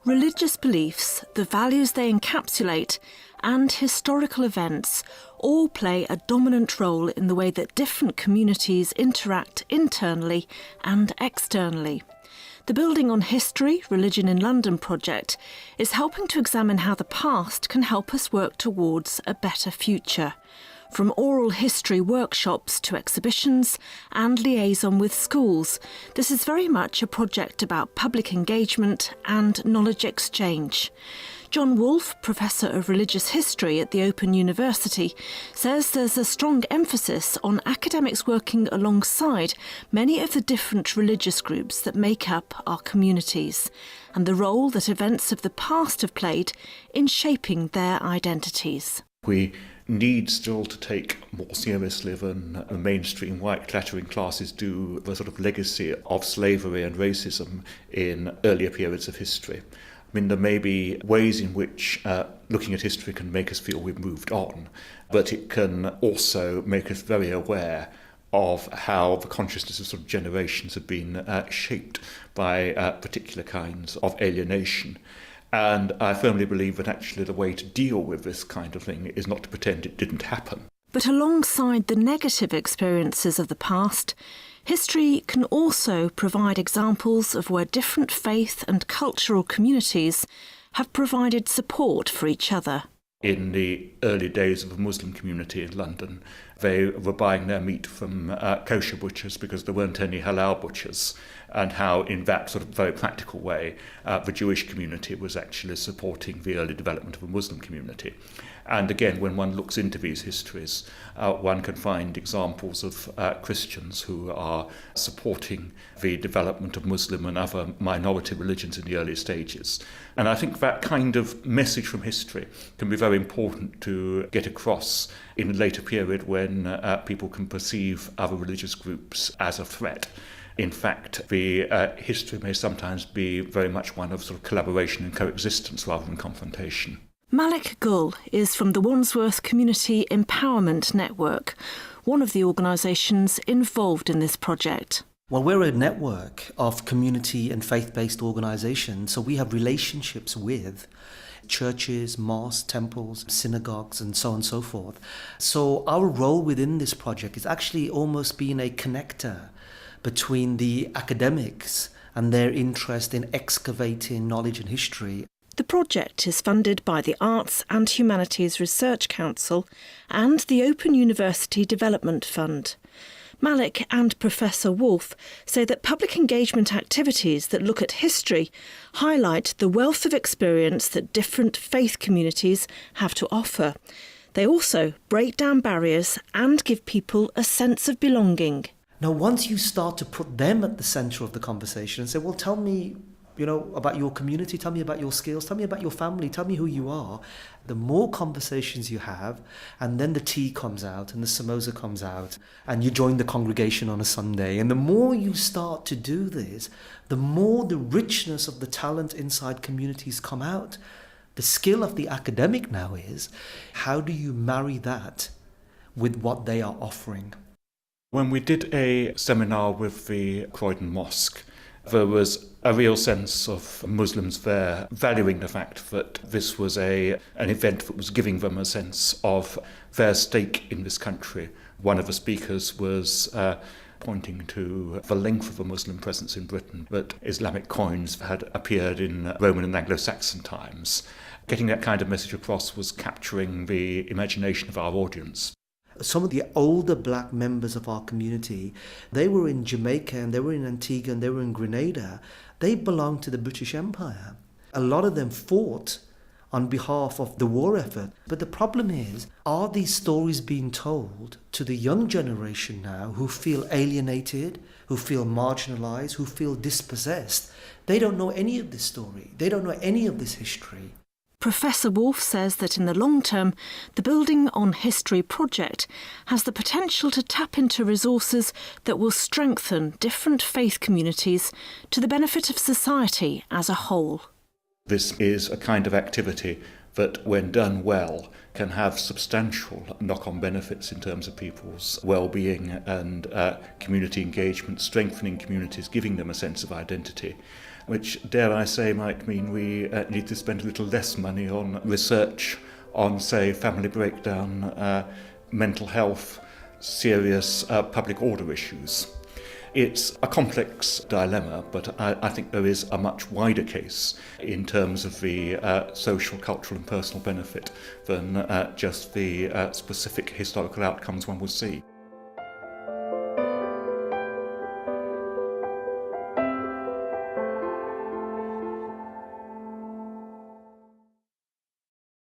Religious beliefs, the values they encapsulate, and historical events all play a dominant role in the way that different communities interact internally and externally. The Building on History, Religion in London project is helping to examine how the past can help us work towards a better future. From oral history workshops to exhibitions and liaison with schools, this is very much a project about public engagement and knowledge exchange. John Wolffe, Professor of Religious History at the Open University, says there's a strong emphasis on academics working alongside many of the different religious groups that make up our communities, and the role that events of the past have played in shaping their identities. We need still to take more seriously than the mainstream white clattering classes do the sort of legacy of slavery and racism in earlier periods of history. I mean, there may be ways in which looking at history can make us feel we've moved on, but it can also make us very aware of how the consciousness of sort of generations have been shaped by particular kinds of alienation. And I firmly believe that actually the way to deal with this kind of thing is not to pretend it didn't happen. But alongside the negative experiences of the past, history can also provide examples of where different faith and cultural communities have provided support for each other. In the early days of the Muslim community in London, they were buying their meat from kosher butchers because there weren't any halal butchers, and how in that sort of very practical way the Jewish community was actually supporting the early development of the Muslim community. And again, when one looks into these histories, one can find examples of Christians who are supporting the development of Muslim and other minority religions in the early stages. And I think that kind of message from history can be very important to get across in a later period when people can perceive other religious groups as a threat. In fact, the history may sometimes be very much one of sort of collaboration and coexistence rather than confrontation. Malik Gul is from the Wandsworth Community Empowerment Network, one of the organisations involved in this project. Well, we're a network of community and faith-based organisations, so we have relationships with churches, mosques, temples, synagogues, and so on and so forth. So our role within this project is actually almost being a connector between the academics and their interest in excavating knowledge and history. The project is funded by the Arts and Humanities Research Council and the Open University Development Fund. Malik and Professor Wolffe say that public engagement activities that look at history highlight the wealth of experience that different faith communities have to offer. They also break down barriers and give people a sense of belonging. Now, once you start to put them at the centre of the conversation and say, well, tell me, about your community, tell me about your skills, tell me about your family, tell me who you are. The more conversations you have, and then the tea comes out and the samosa comes out, and you join the congregation on a Sunday. And the more you start to do this, the more the richness of the talent inside communities come out. The skill of the academic now is, how do you marry that with what they are offering? When we did a seminar with the Croydon Mosque, there was a real sense of Muslims there valuing the fact that this was an event that was giving them a sense of their stake in this country. One of the speakers was pointing to the length of the Muslim presence in Britain, that Islamic coins had appeared in Roman and Anglo-Saxon times. Getting that kind of message across was capturing the imagination of our audience. Some of the older black members of our community, they were in Jamaica and they were in Antigua and they were in Grenada. They belonged to the British Empire. A lot of them fought on behalf of the war effort. But the problem is, are these stories being told to the young generation now who feel alienated, who feel marginalised, who feel dispossessed? They don't know any of this story. They don't know any of this history. Professor Wolffe says that in the long term, the Building on History project has the potential to tap into resources that will strengthen different faith communities to the benefit of society as a whole. This is a kind of activity that, when done well, can have substantial knock-on benefits in terms of people's well-being and community engagement, strengthening communities, giving them a sense of identity. which, dare I say, might mean we need to spend a little less money on research on, say, family breakdown, mental health, serious public order issues. It's a complex dilemma, but I think there is a much wider case in terms of the social, cultural and personal benefit than just the specific historical outcomes one will see.